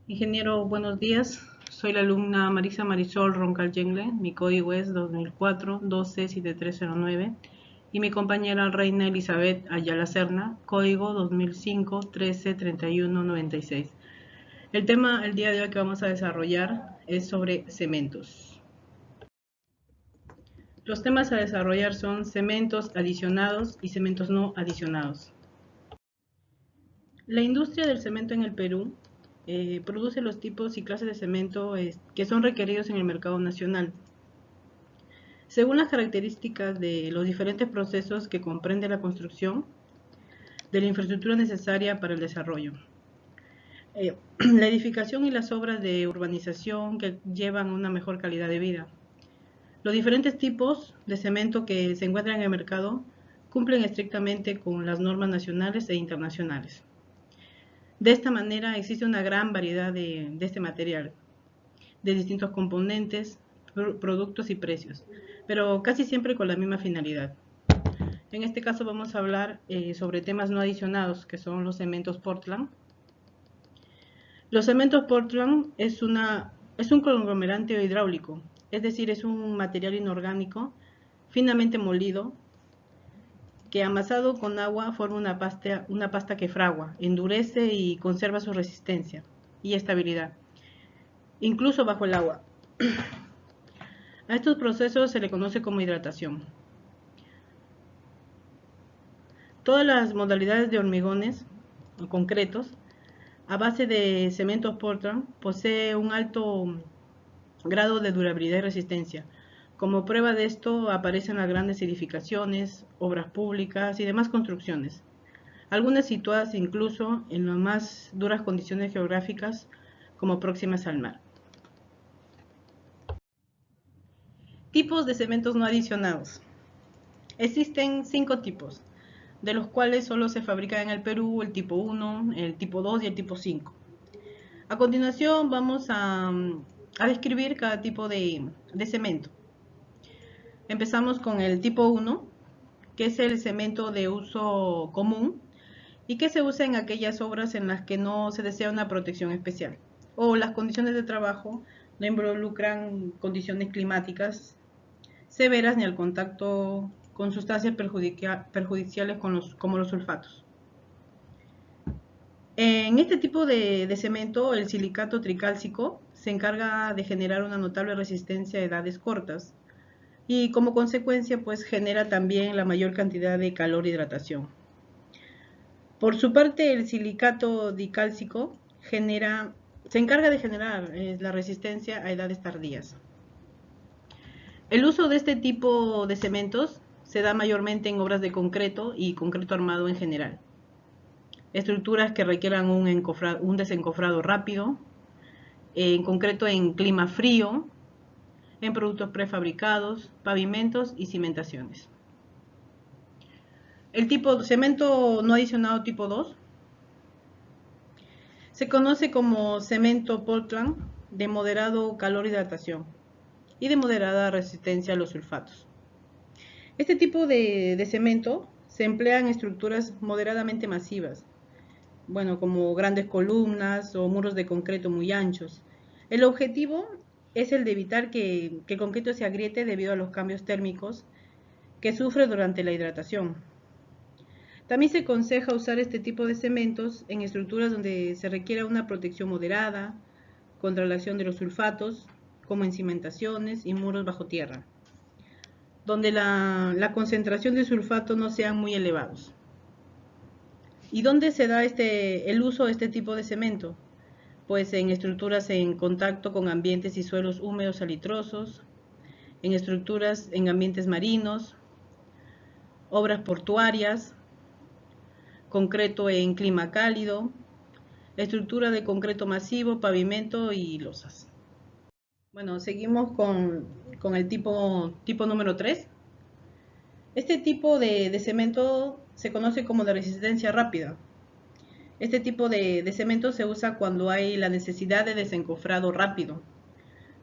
Ingeniero, buenos días. Soy la alumna Marisa Marisol Roncal Yengle. Mi código es 2004 127309 y mi compañera Reina Elizabeth Ayala Serna, código 2005 133196. El tema el día de hoy que vamos a desarrollar es sobre cementos. Los temas a desarrollar son cementos adicionados y cementos no adicionados. La industria del cemento en el Perú produce los tipos y clases de cemento que son requeridos en el mercado nacional. Según las características de los diferentes procesos que comprende la construcción de la infraestructura necesaria para el desarrollo. La edificación y las obras de urbanización que llevan una mejor calidad de vida. Los diferentes tipos de cemento que se encuentran en el mercado cumplen estrictamente con las normas nacionales e internacionales. De esta manera existe una gran variedad de este material, de distintos componentes, productos y precios, pero casi siempre con la misma finalidad. En este caso vamos a hablar sobre temas no adicionados, que son los cementos Portland. Los cementos Portland es un conglomerante hidráulico, es decir, es un material inorgánico finamente molido que amasado con agua forma una pasta que fragua, endurece y conserva su resistencia y estabilidad, incluso bajo el agua. A estos procesos se le conoce como hidratación. Todas las modalidades de hormigones o concretos a base de cementos Portland posee un alto grado de durabilidad y resistencia. Como prueba de esto aparecen las grandes edificaciones, obras públicas y demás construcciones, algunas situadas incluso en las más duras condiciones geográficas como próximas al mar. Tipos de cementos no adicionados. Existen 5 tipos, de los cuales solo se fabrica en el Perú el tipo 1, el tipo 2 y el tipo 5. A continuación vamos a describir cada tipo de cemento. Empezamos con el tipo 1, que es el cemento de uso común y que se usa en aquellas obras en las que no se desea una protección especial o las condiciones de trabajo no involucran condiciones climáticas severas ni al contacto con sustancias perjudiciales como los sulfatos. En este tipo de cemento, el silicato tricálcico se encarga de generar una notable resistencia a edades cortas y como consecuencia pues genera también la mayor cantidad de calor e hidratación. Por su parte, el silicato dicálcico se encarga de generar la resistencia a edades tardías. El uso de este tipo de cementos se da mayormente en obras de concreto y concreto armado en general. Estructuras que requieran un desencofrado rápido, en concreto en clima frío, en productos prefabricados, pavimentos y cimentaciones. El tipo de cemento no adicionado tipo 2 se conoce como cemento Portland de moderado calor e hidratación y de moderada resistencia a los sulfatos. Este tipo de cemento se emplea en estructuras moderadamente masivas, bueno, como grandes columnas o muros de concreto muy anchos. El objetivo es el de evitar que el concreto se agriete debido a los cambios térmicos que sufre durante la hidratación. También se aconseja usar este tipo de cementos en estructuras donde se requiera una protección moderada contra la acción de los sulfatos, como en cimentaciones y muros bajo tierra, donde la concentración de sulfato no sean muy elevados. ¿Y dónde se da el uso de este tipo de cemento? Pues en estructuras en contacto con ambientes y suelos húmedos salitrosos, en estructuras en ambientes marinos, obras portuarias, concreto en clima cálido, estructura de concreto masivo, pavimento y losas. Bueno, seguimos con el tipo número 3. Este tipo de cemento se conoce como de resistencia rápida. Este tipo de cemento se usa cuando hay la necesidad de desencofrado rápido,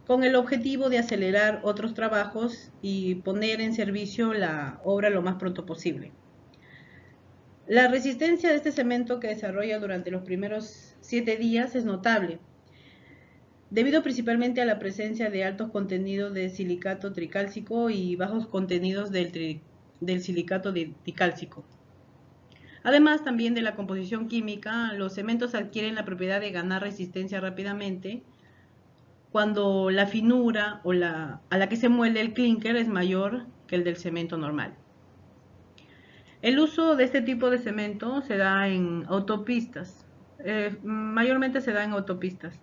con el objetivo de acelerar otros trabajos y poner en servicio la obra lo más pronto posible. La resistencia de este cemento que desarrolla durante los primeros 7 días es notable debido principalmente a la presencia de altos contenidos de silicato tricálcico y bajos contenidos del silicato dicálcico. Además, también de la composición química, los cementos adquieren la propiedad de ganar resistencia rápidamente cuando la finura a la que se muele el clínker es mayor que el del cemento normal. El uso de este tipo de cemento se da en autopistas, mayormente se da en autopistas.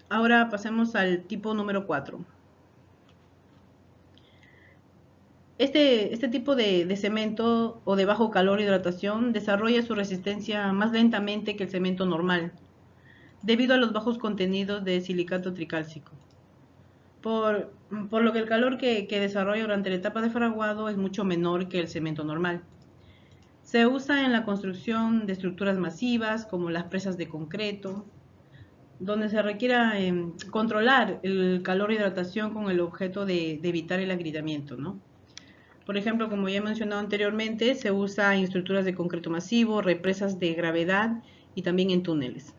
Ahora pasemos al tipo número 4. Este tipo de cemento o de bajo calor e hidratación desarrolla su resistencia más lentamente que el cemento normal, debido a los bajos contenidos de silicato tricálcico. Por lo que el calor que desarrolla durante la etapa de fraguado es mucho menor que el cemento normal. Se usa en la construcción de estructuras masivas como las presas de concreto, donde se requiera controlar el calor e hidratación con el objeto de evitar el agrietamiento, ¿no? Por ejemplo, como ya he mencionado anteriormente, se usa en estructuras de concreto masivo, represas de gravedad y también en túneles.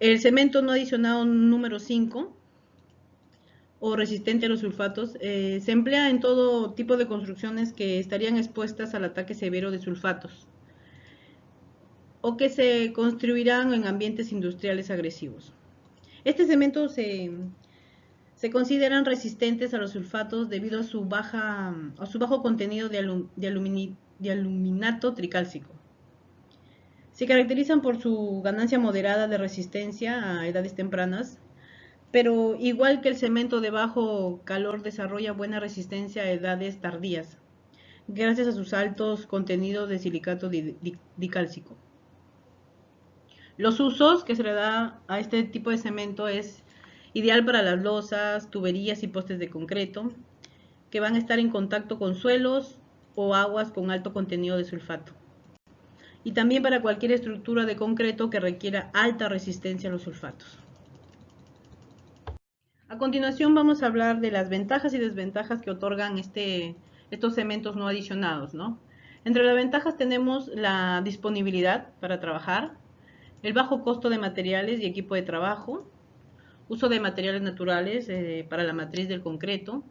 El cemento no adicionado número 5 o resistente a los sulfatos se emplea en todo tipo de construcciones que estarían expuestas al ataque severo de sulfatos o que se construirán en ambientes industriales agresivos. Este cemento se consideran resistentes a los sulfatos debido a su bajo contenido de aluminato tricálcico. Se caracterizan por su ganancia moderada de resistencia a edades tempranas, pero igual que el cemento de bajo calor desarrolla buena resistencia a edades tardías, gracias a sus altos contenidos de silicato dicálcico. Los usos que se le da a este tipo de cemento es ideal para las losas, tuberías y postes de concreto, que van a estar en contacto con suelos o aguas con alto contenido de sulfato. Y también para cualquier estructura de concreto que requiera alta resistencia a los sulfatos. A continuación vamos a hablar de las ventajas y desventajas que otorgan estos cementos no adicionados, ¿no? Entre las ventajas tenemos la disponibilidad para trabajar, el bajo costo de materiales y equipo de trabajo, uso de materiales naturales para la matriz del concreto,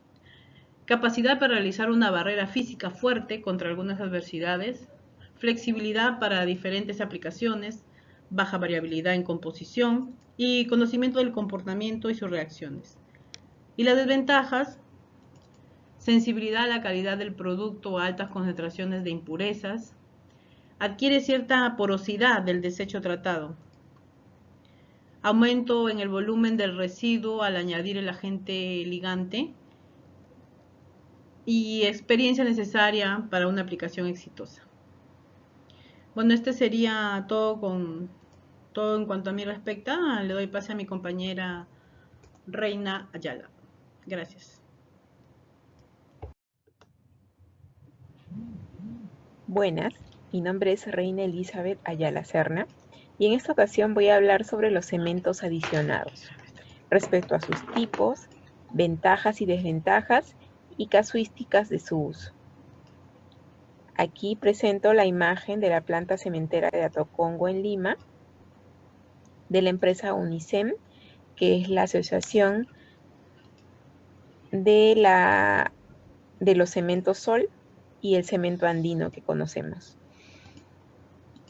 capacidad para realizar una barrera física fuerte contra algunas adversidades, flexibilidad para diferentes aplicaciones, baja variabilidad en composición y conocimiento del comportamiento y sus reacciones. Y las desventajas, sensibilidad a la calidad del producto a altas concentraciones de impurezas, adquiere cierta porosidad del desecho tratado, aumento en el volumen del residuo al añadir el agente ligante y experiencia necesaria para una aplicación exitosa. Bueno, este sería todo en cuanto a mí respecta. Le doy pase a mi compañera Reina Ayala. Gracias. Buenas, mi nombre es Reina Elizabeth Ayala Serna y en esta ocasión voy a hablar sobre los cementos adicionados, respecto a sus tipos, ventajas y desventajas y casuísticas de su uso. Aquí presento la imagen de la planta cementera de Atocongo en Lima, de la empresa Unicem, que es la asociación de los cementos Sol y el cemento andino que conocemos.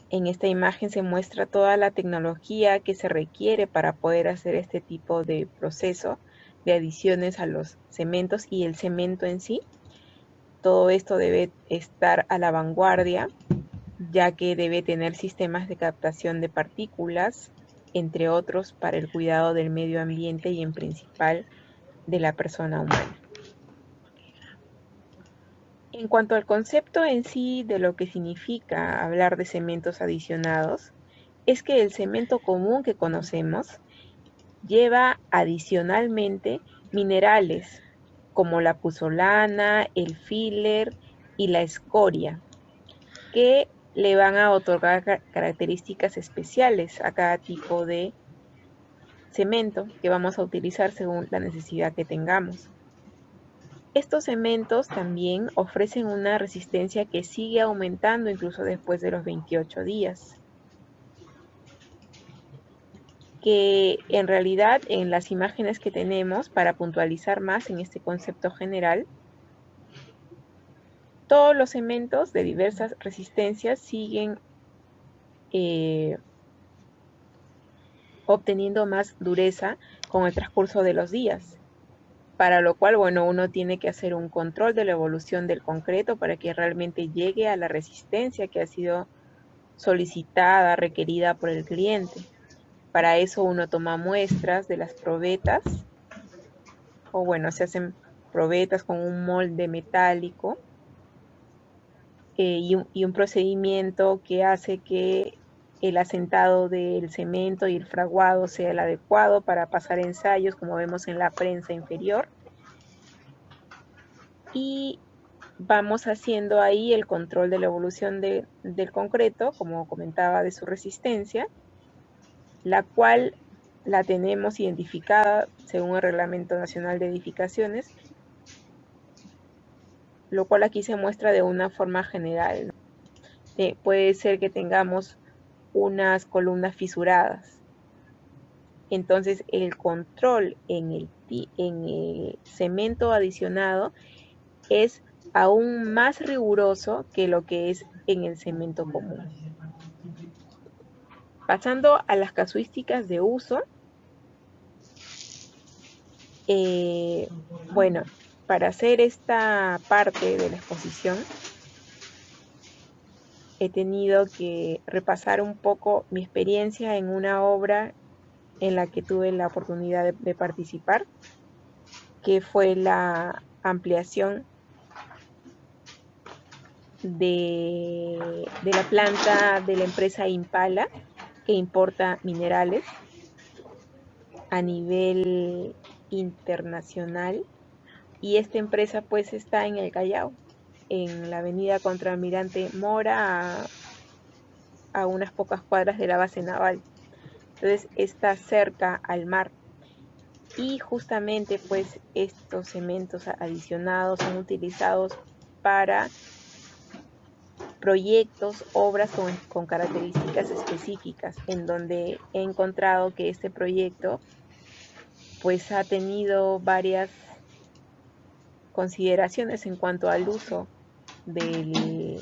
En esta imagen se muestra toda la tecnología que se requiere para poder hacer este tipo de proceso de adiciones a los cementos y el cemento en sí. Todo esto debe estar a la vanguardia, ya que debe tener sistemas de captación de partículas, entre otros, para el cuidado del medio ambiente y en principal de la persona humana. En cuanto al concepto en sí de lo que significa hablar de cementos adicionados, es que el cemento común que conocemos lleva adicionalmente minerales como la puzzolana, el filler y la escoria, que le van a otorgar características especiales a cada tipo de cemento que vamos a utilizar según la necesidad que tengamos. Estos cementos también ofrecen una resistencia que sigue aumentando incluso después de los 28 días. que en realidad en las imágenes que tenemos, para puntualizar más en este concepto general, todos los cementos de diversas resistencias siguen obteniendo más dureza con el transcurso de los días, para lo cual, bueno, uno tiene que hacer un control de la evolución del concreto para que realmente llegue a la resistencia que ha sido solicitada, requerida por el cliente. Para eso uno toma muestras de las probetas, o bueno, se hacen probetas con un molde metálico y un procedimiento que hace que el asentado del cemento y el fraguado sea el adecuado para pasar ensayos, como vemos en la prensa inferior. Y vamos haciendo ahí el control de la evolución del concreto, como comentaba, de su resistencia, la cual la tenemos identificada según el Reglamento Nacional de Edificaciones, lo cual aquí se muestra de una forma general. Puede ser que tengamos unas columnas fisuradas. Entonces el control en el cemento adicionado es aún más riguroso que lo que es en el cemento común. Pasando a las casuísticas de uso, bueno, para hacer esta parte de la exposición, he tenido que repasar un poco mi experiencia en una obra en la que tuve la oportunidad de participar, que fue la ampliación de la planta de la empresa Impala, que importa minerales a nivel internacional. Y esta empresa pues está en el Callao, en la avenida Contralmirante Mora, a unas pocas cuadras de la base naval. Entonces está cerca al mar. Y justamente pues estos cementos adicionados son utilizados para proyectos, obras con características específicas, en donde he encontrado que este proyecto pues ha tenido varias consideraciones en cuanto al uso del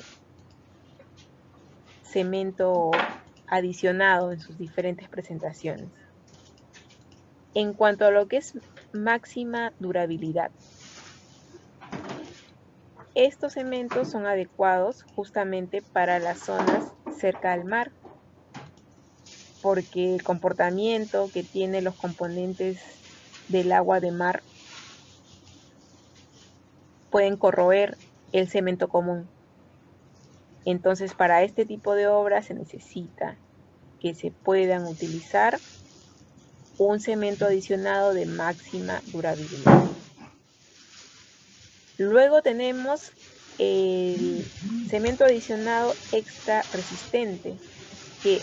cemento adicionado en sus diferentes presentaciones. En cuanto a lo que es máxima durabilidad, estos cementos son adecuados justamente para las zonas cerca al mar, porque el comportamiento que tienen los componentes del agua de mar pueden corroer el cemento común. Entonces, para este tipo de obras se necesita que se puedan utilizar un cemento adicionado de máxima durabilidad. Luego tenemos el cemento adicionado extra resistente, que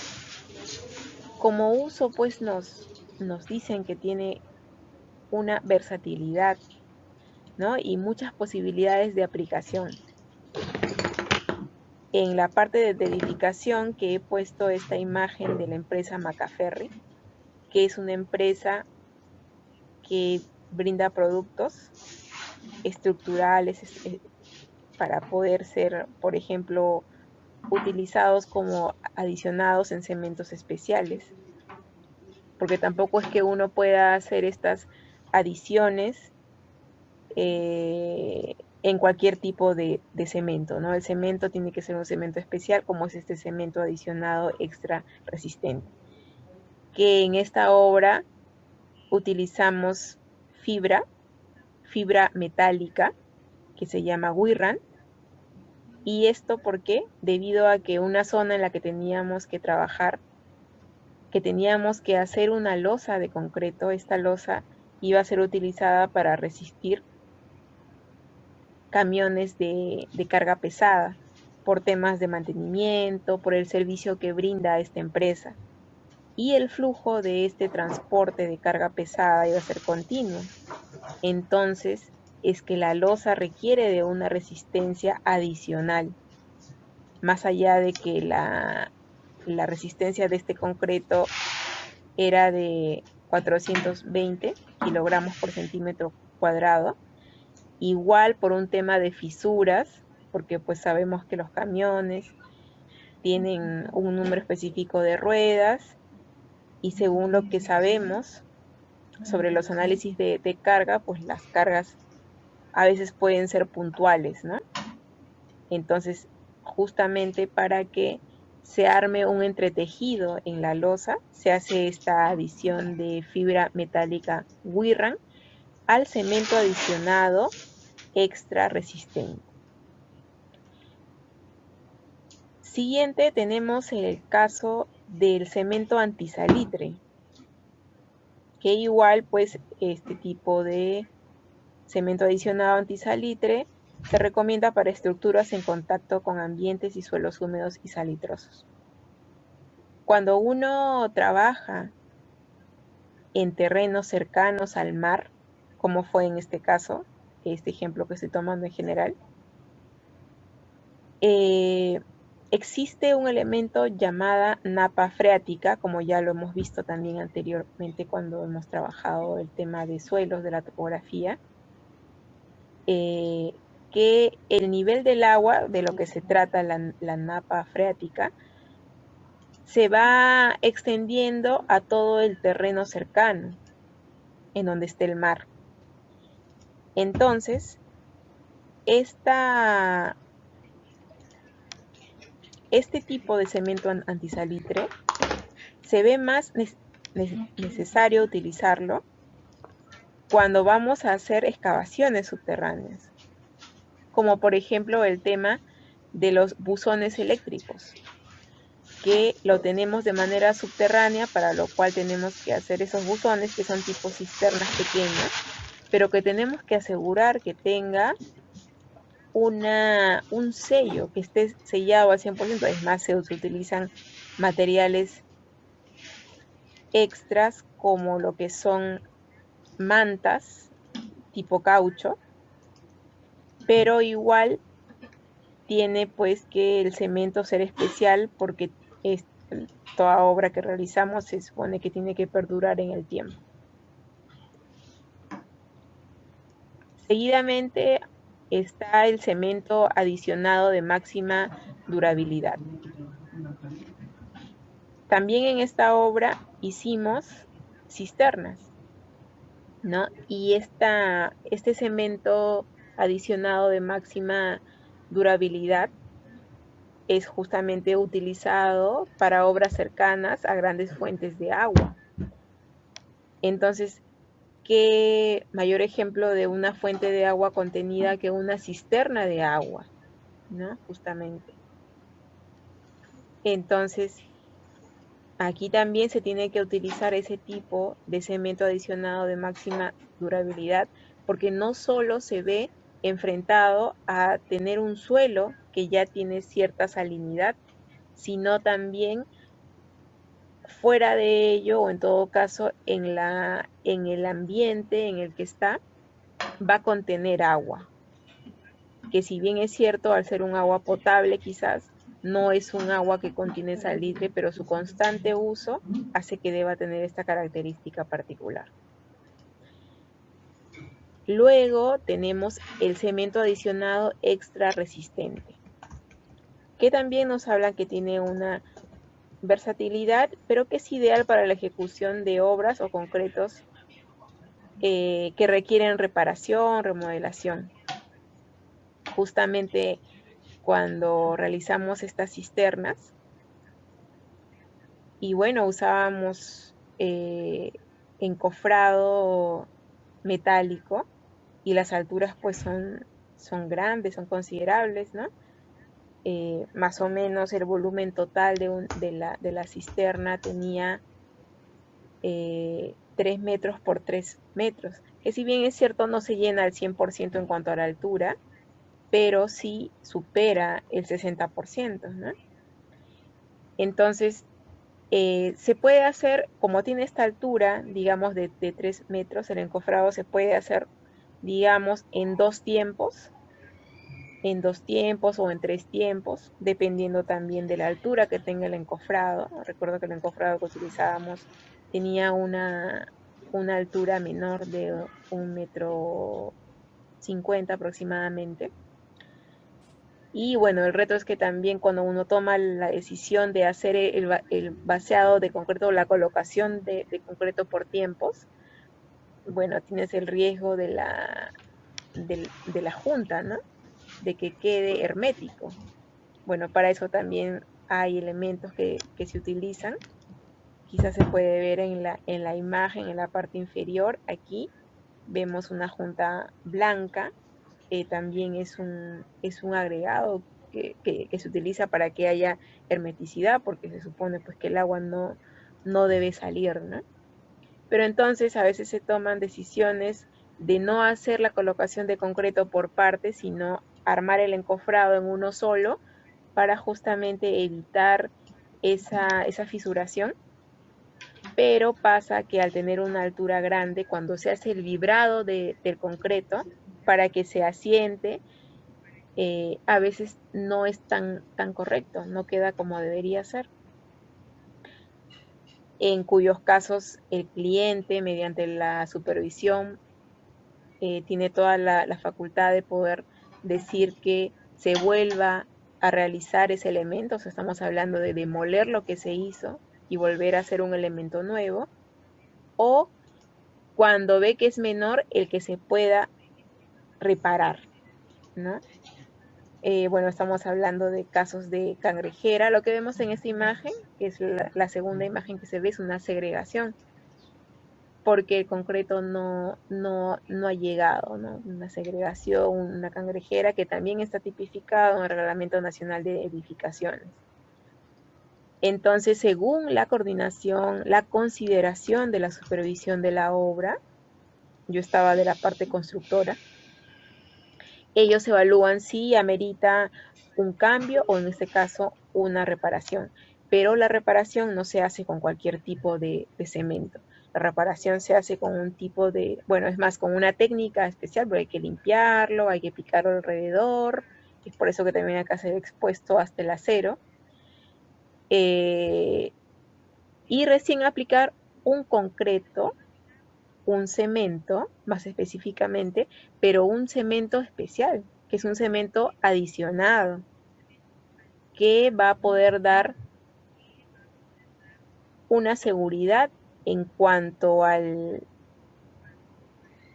como uso pues nos dicen que tiene una versatilidad, ¿no? Y muchas posibilidades de aplicación. En la parte de edificación que he puesto esta imagen de la empresa Macaferri, que es una empresa que brinda productos estructurales para poder ser, por ejemplo, utilizados como adicionados en cementos especiales, porque tampoco es que uno pueda hacer estas adiciones en cualquier tipo de cemento, ¿no? El cemento tiene que ser un cemento especial, como es este cemento adicionado extra resistente, que en esta obra utilizamos fibra metálica, que se llama Wirran. ¿Y esto por qué? Debido a que una zona en la que teníamos que trabajar, que teníamos que hacer una losa de concreto, esta losa iba a ser utilizada para resistir camiones de carga pesada, por temas de mantenimiento, por el servicio que brinda esta empresa. Y el flujo de este transporte de carga pesada iba a ser continuo. Entonces, es que la losa requiere de una resistencia adicional, más allá de que la resistencia de este concreto era de 420 kilogramos por centímetro cuadrado. Igual por un tema de fisuras, porque pues sabemos que los camiones tienen un número específico de ruedas y según lo que sabemos sobre los análisis de carga, pues las cargas a veces pueden ser puntuales, ¿no? Entonces, justamente para que se arme un entretejido en la losa, se hace esta adición de fibra metálica Wirran al cemento adicionado extra resistente. Siguiente tenemos el caso del cemento antisalitre, que igual pues este tipo de cemento adicionado antisalitre se recomienda para estructuras en contacto con ambientes y suelos húmedos y salitrosos. Cuando uno trabaja en terrenos cercanos al mar, como fue en este caso, este ejemplo que estoy tomando en general, existe un elemento llamada napa freática, como ya lo hemos visto también anteriormente cuando hemos trabajado el tema de suelos, de la topografía, que el nivel del agua, de lo que se trata la napa freática, se va extendiendo a todo el terreno cercano, en donde esté el mar. Entonces, este tipo de cemento antisalitre se ve más necesario utilizarlo cuando vamos a hacer excavaciones subterráneas, como por ejemplo el tema de los buzones eléctricos, que lo tenemos de manera subterránea, para lo cual tenemos que hacer esos buzones que son tipo cisternas pequeñas, pero que tenemos que asegurar que tenga un sello, que esté sellado al 100%. Es más, se utilizan materiales extras como lo que son mantas tipo caucho, pero igual tiene pues que el cemento ser especial, porque toda obra que realizamos se supone que tiene que perdurar en el tiempo. Seguidamente está el cemento adicionado de máxima durabilidad. También en esta obra hicimos cisternas, ¿no? Y este cemento adicionado de máxima durabilidad es justamente utilizado para obras cercanas a grandes fuentes de agua. Entonces, ¿qué mayor ejemplo de una fuente de agua contenida que una cisterna de agua, ¿no? Justamente. Entonces, aquí también se tiene que utilizar ese tipo de cemento adicionado de máxima durabilidad, porque no solo se ve enfrentado a tener un suelo que ya tiene cierta salinidad, sino también fuera de ello, o en todo caso en el ambiente en el que está, va a contener agua, que si bien es cierto, al ser un agua potable quizás no es un agua que contiene salitre, pero su constante uso hace que deba tener esta característica particular. Luego tenemos el cemento adicionado extra resistente, que también nos hablan que tiene una versatilidad, pero que es ideal para la ejecución de obras o concretos que requieren reparación, remodelación. Justamente cuando realizamos estas cisternas, y bueno, usábamos encofrado metálico, y las alturas pues son grandes, son considerables, ¿no? Más o menos el volumen total de la cisterna tenía 3 metros por 3 metros, que si bien es cierto no se llena al 100% en cuanto a la altura, pero sí supera el 60%, ¿no? Entonces, se puede hacer, como tiene esta altura, digamos, de 3 metros, el encofrado se puede hacer, digamos, en dos tiempos o en 3 tiempos, dependiendo también de la altura que tenga el encofrado. Recuerdo que el encofrado que utilizábamos tenía una altura menor de 1,50 m aproximadamente. Y bueno, el reto es que también cuando uno toma la decisión de hacer el vaciado de concreto, la colocación de concreto por tiempos, bueno, tienes el riesgo de la junta, ¿no? De que quede hermético. Bueno, para eso también hay elementos que se utilizan. Quizás se puede ver en la imagen, en la parte inferior, aquí vemos una junta blanca. También es un agregado que se utiliza para que haya hermeticidad, porque se supone pues que el agua no debe salir, ¿no? Pero entonces a veces se toman decisiones de no hacer la colocación de concreto por partes, sino armar el encofrado en uno solo para justamente evitar esa fisuración. Pero pasa que al tener una altura grande, cuando se hace el vibrado del concreto para que se asiente, a veces no es tan correcto, no queda como debería ser, en cuyos casos el cliente, mediante la supervisión, tiene toda la facultad de poder decir que se vuelva a realizar ese elemento. O sea, estamos hablando de demoler lo que se hizo y volver a hacer un elemento nuevo, o cuando ve que es menor, el que se pueda reparar, ¿no? Bueno, estamos hablando de casos de cangrejera. Lo que vemos en esta imagen, que es la segunda imagen que se ve, es una segregación, porque el concreto no ha llegado, ¿no? Una segregación, una cangrejera, que también está tipificado en el Reglamento Nacional de Edificaciones. Entonces, según la coordinación, la consideración de la supervisión de la obra, yo estaba de la parte constructora, ellos evalúan si amerita un cambio o en este caso una reparación. Pero la reparación no se hace con cualquier tipo de cemento. La reparación se hace con un tipo bueno, es más, con una técnica especial, porque hay que limpiarlo, hay que picarlo alrededor. Es por eso que también acá se ve expuesto hasta el acero. Y recién aplicar un concreto, un cemento, más específicamente, pero un cemento especial, que es un cemento adicionado, que va a poder dar una seguridad en cuanto al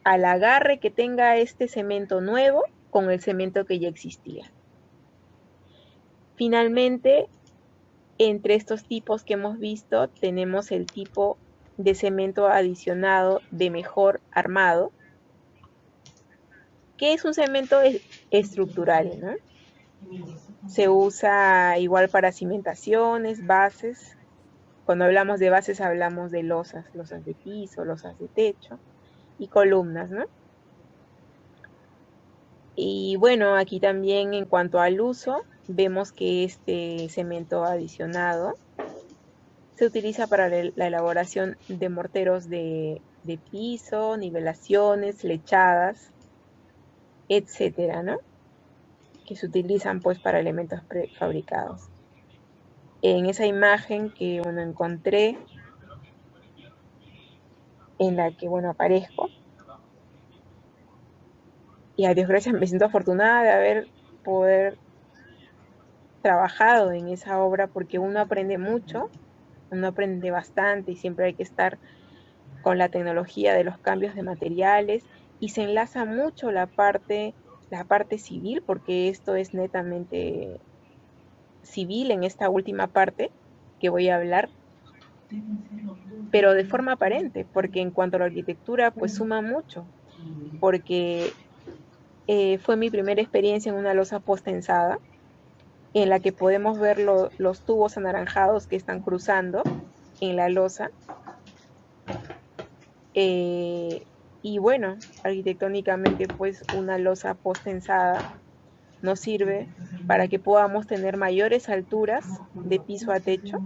agarre que tenga este cemento nuevo con el cemento que ya existía. Finalmente, entre estos tipos que hemos visto, tenemos el tipo de cemento adicionado de mejor armado, que es un cemento estructural, ¿no? Se usa igual para cimentaciones, bases. Cuando hablamos de bases hablamos de losas de piso, losas de techo y columnas, ¿no? Y bueno, aquí también en cuanto al uso, vemos que este cemento adicionado se utiliza para la elaboración de morteros de piso, nivelaciones, lechadas, etcétera, ¿no? Que se utilizan pues para elementos prefabricados. En esa imagen que encontré, en la que aparezco, y a Dios gracias me siento afortunada de haber poder trabajado en esa obra, porque uno aprende mucho, uno aprende bastante y siempre hay que estar con la tecnología de los cambios de materiales, y se enlaza mucho la parte civil, porque esto es netamente civil en esta última parte que voy a hablar, pero de forma aparente, porque en cuanto a la arquitectura pues suma mucho, porque fue mi primera experiencia en una losa post-tensada, en la que podemos ver los tubos anaranjados que están cruzando en la losa. Y bueno, arquitectónicamente pues una losa post-tensada nos sirve para que podamos tener mayores alturas de piso a techo,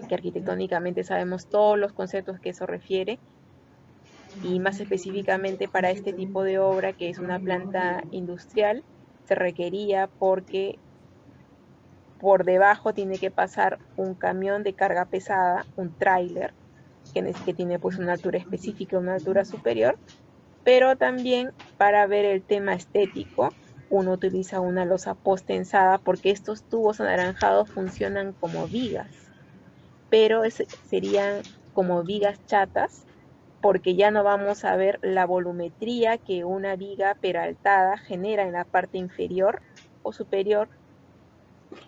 que arquitectónicamente sabemos todos los conceptos que eso refiere, y más específicamente para este tipo de obra, que es una planta industrial, se requería porque por debajo tiene que pasar un camión de carga pesada, un tráiler, que tiene pues una altura específica, una altura superior, pero también para ver el tema estético, uno utiliza una losa post-tensada porque estos tubos anaranjados funcionan como vigas, pero serían como vigas chatas porque ya no vamos a ver la volumetría que una viga peraltada genera en la parte inferior o superior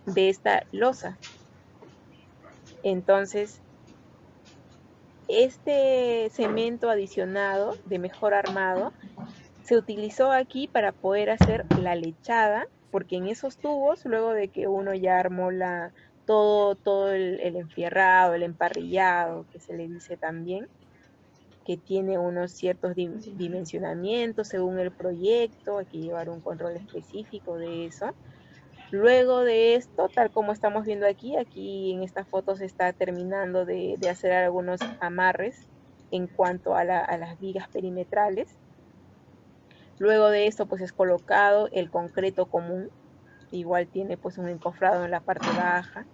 de esta losa. Entonces, este cemento adicionado de mejor armado se utilizó aquí para poder hacer la lechada, porque en esos tubos, luego de que uno ya armó todo el enfierrado, el emparrillado, que se le dice también, que tiene unos ciertos dimensionamientos según el proyecto, hay que llevar un control específico de eso. Luego de esto, tal como estamos viendo aquí en esta foto se está terminando de hacer algunos amarres en cuanto a las vigas perimetrales. Luego de esto, pues es colocado el concreto común, igual tiene pues un encofrado en la parte baja.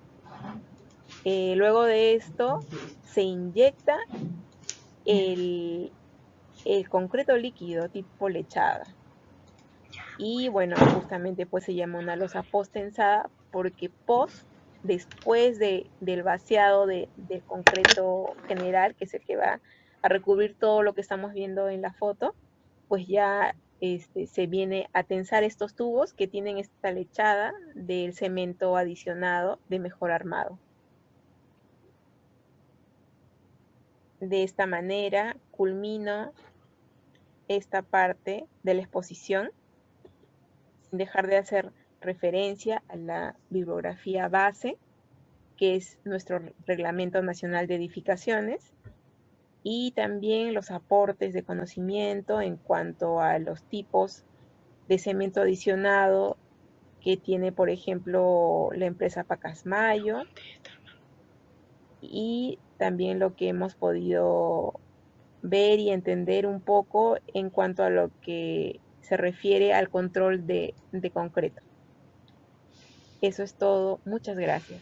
Luego de esto, se inyecta el concreto líquido tipo lechada. Y bueno, justamente pues se llama una losa post-tensada porque después del vaciado del concreto general, que es el que va a recubrir todo lo que estamos viendo en la foto, pues ya se viene a tensar estos tubos que tienen esta lechada del cemento adicionado de mejor armado. De esta manera culmino esta parte de la exposición, sin dejar de hacer referencia a la bibliografía base, que es nuestro Reglamento Nacional de Edificaciones, y también los aportes de conocimiento en cuanto a los tipos de cemento adicionado que tiene, por ejemplo, la empresa Pacasmayo, y también lo que hemos podido ver y entender un poco en cuanto a lo que se refiere al control de concreto. Eso es todo. Muchas gracias.